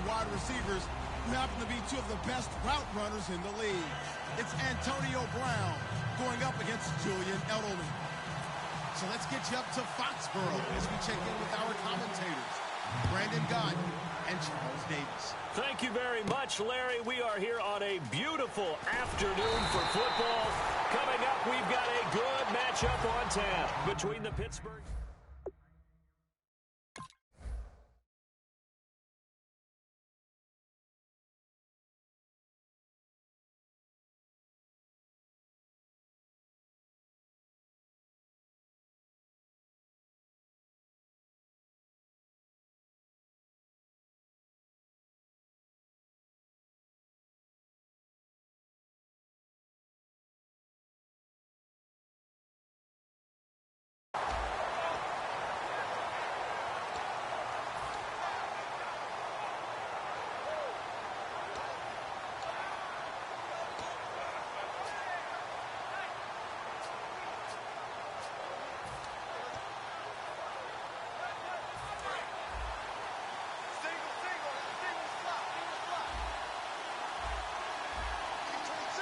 wide receivers who happen to be two of the best route runners in the league. It's Antonio Brown going up against Julian Edelman. So let's get you up to Foxborough as we check in with our commentators, Brandon Gott and Charles Davis. Thank you very much, Larry. We are here on a beautiful afternoon for football. Coming up, we've got a good matchup on tap between the Pittsburgh...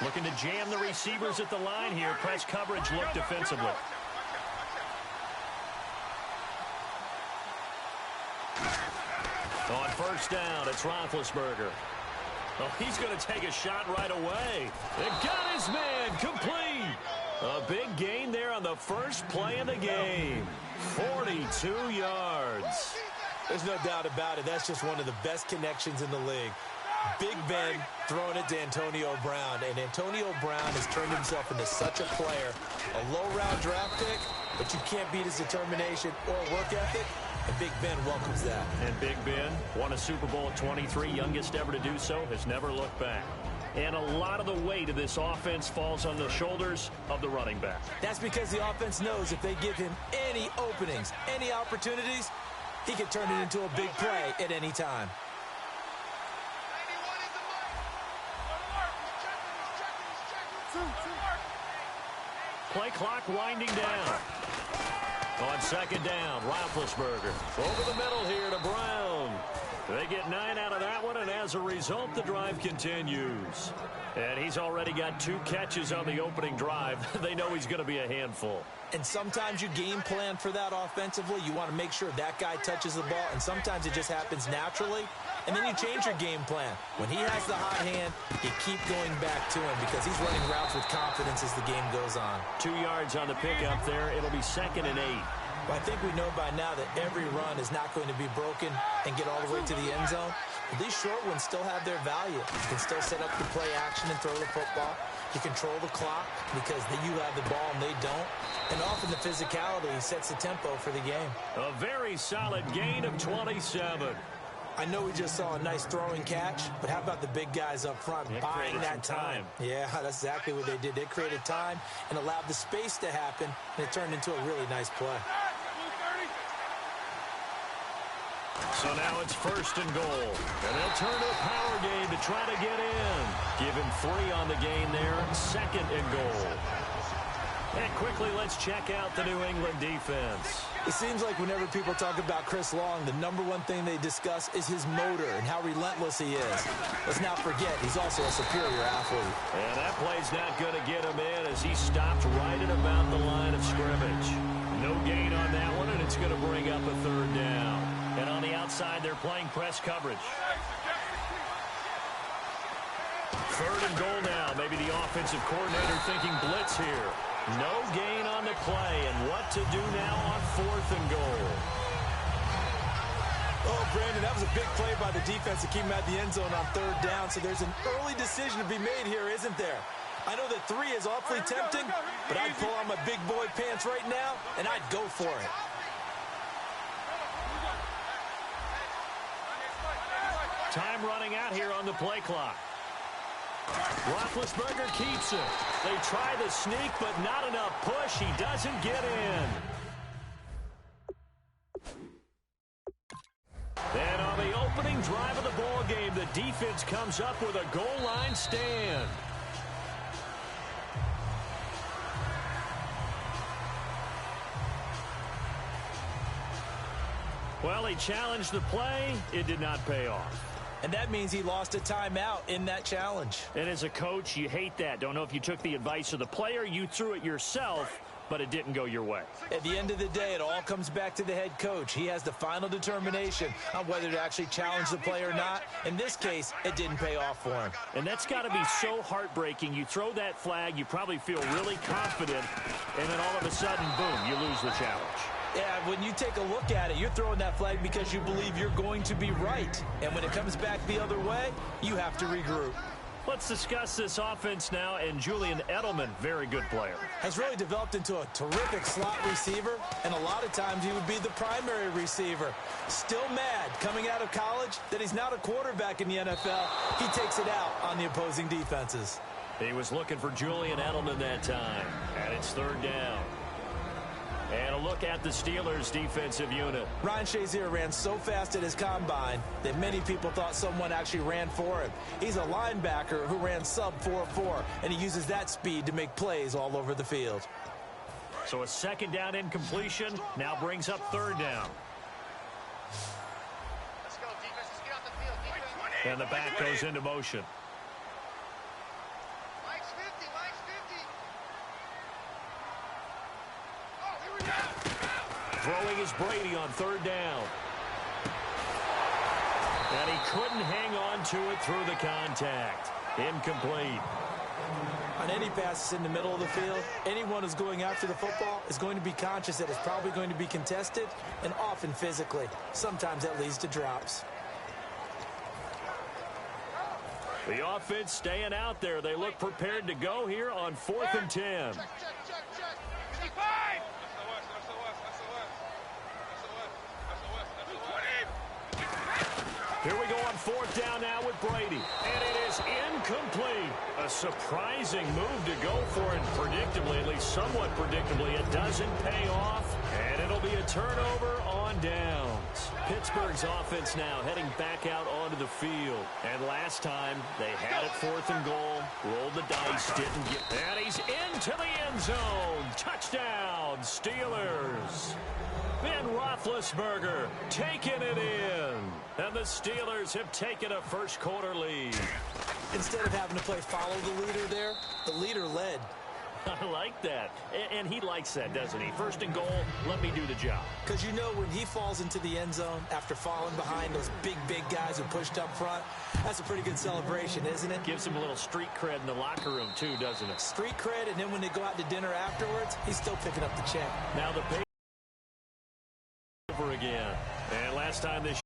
Looking to jam the receivers at the line here. Press coverage look defensively. On first down, it's Roethlisberger. Oh, he's going to take a shot right away. It got his man complete. A big gain there on the first play of the game. 42 yards. There's no doubt about it. That's just one of the best connections in the league. Big Ben throwing it to Antonio Brown, and Antonio Brown has turned himself into such a player. A low-round draft pick, but you can't beat his determination or work ethic, and Big Ben welcomes that. And Big Ben won a Super Bowl at 23, youngest ever to do so, has never looked back. And a lot of the weight of this offense falls on the shoulders of the running back. That's because the offense knows if they give him any openings, any opportunities, he can turn it into a big play at any time. Play clock winding down. On second down, Roethlisberger. Over the middle here to Brown. They get 9 out of that one, and as a result, the drive continues. And he's already got 2 catches on the opening drive. They know he's going to be a handful. And sometimes you game plan for that offensively. You want to make sure that guy touches the ball, and sometimes it just happens naturally. And then you change your game plan. When he has the hot hand, you keep going back to him because he's running routes with confidence as the game goes on. 2 yards on the pickup there. It'll be 2nd and 8. Well, I think we know by now that every run is not going to be broken and get all the way to the end zone. But these short ones still have their value. You can still set up the play action and throw the football. You control the clock because you have the ball and they don't. And often the physicality sets the tempo for the game. A very solid gain of 27. I know we just saw a nice throwing catch, but how about the big guys up front buying that time? Yeah, that's exactly what they did. They created time and allowed the space to happen, and it turned into a really nice play. So now it's 1st and goal. And they'll turn to a power game to try to get in. Give him 3 on the gain there. 2nd and goal. And quickly, let's check out the New England defense. It seems like whenever people talk about Chris Long, the #1 thing they discuss is his motor and how relentless he is. Let's not forget, he's also a superior athlete. And that play's not going to get him in as he stopped right at about the line of scrimmage. No gain on that one, and it's going to bring up a 3rd down. And on the outside, they're playing press coverage. 3rd and goal now. Maybe the offensive coordinator thinking blitz here. No gain on the play, and what to do now on 4th and goal. Oh, Brandon, that was a big play by the defense to keep him at the end zone on 3rd down, so there's an early decision to be made here, isn't there? I know that 3 is awfully tempting, but I'd pull on my big boy pants right now, and I'd go for it. Time running out here on the play clock. Roethlisberger keeps it. They try the sneak, but not enough push. He doesn't get in. And on the opening drive of the ball game, the defense comes up with a goal line stand. Well, he challenged the play. It did not pay off. And that means he lost a timeout in that challenge. And as a coach, you hate that. Don't know if you took the advice of the player, you threw it yourself, but it didn't go your way. At the end of the day, it all comes back to the head coach. He has the final determination on whether to actually challenge the play or not. In this case, it didn't pay off for him. And that's got to be so heartbreaking. You throw that flag, you probably feel really confident, and then all of a sudden, boom, you lose the challenge. Yeah, when you take a look at it, you're throwing that flag because you believe you're going to be right. And when it comes back the other way, you have to regroup. Let's discuss this offense now, and Julian Edelman, very good player. Has really developed into a terrific slot receiver, and a lot of times he would be the primary receiver. Still mad coming out of college that he's not a quarterback in the NFL. He takes it out on the opposing defenses. He was looking for Julian Edelman that time, and it's third down. And a look at the Steelers' defensive unit. Ryan Shazier ran so fast at his combine that many people thought someone actually ran for him. He's a linebacker who ran sub 4.4, and he uses that speed to make plays all over the field. So a second down incompletion now brings up third down. Let's go, defense. Let's get off the field. Defense. And the back goes into motion. Mike's 50. Mike's 50. Oh, here we go. Throwing is Brady on third down. And he couldn't hang on to it through the contact. Incomplete. On any passes in the middle of the field, anyone who's going after the football is going to be conscious that it's probably going to be contested, and often physically. Sometimes that leads to drops. The offense staying out there. They look prepared to go here on 4th and 10. Check, check, check, check. 55. Here we go on 4th down now with Brady. And it is incomplete. A surprising move to go for it predictably, at least somewhat predictably. It doesn't pay off, and it'll be a turnover on downs. Pittsburgh's offense now heading back out onto the field. And last time, they had it 4th and goal, rolled the dice, didn't get... And he's into the end zone. Touchdown, Steelers. Ben Roethlisberger taking it in. And the Steelers have taken a first-quarter lead. Instead of having to play follow the leader there, the leader led. I like that. And he likes that, doesn't he? 1st and goal, let me do the job. Because you know when he falls into the end zone after falling behind those big guys who pushed up front, that's a pretty good celebration, isn't it? Gives him a little street cred in the locker room, too, doesn't it? Street cred, and then when they go out to dinner afterwards, he's still picking up the check. Now the over again. And last time this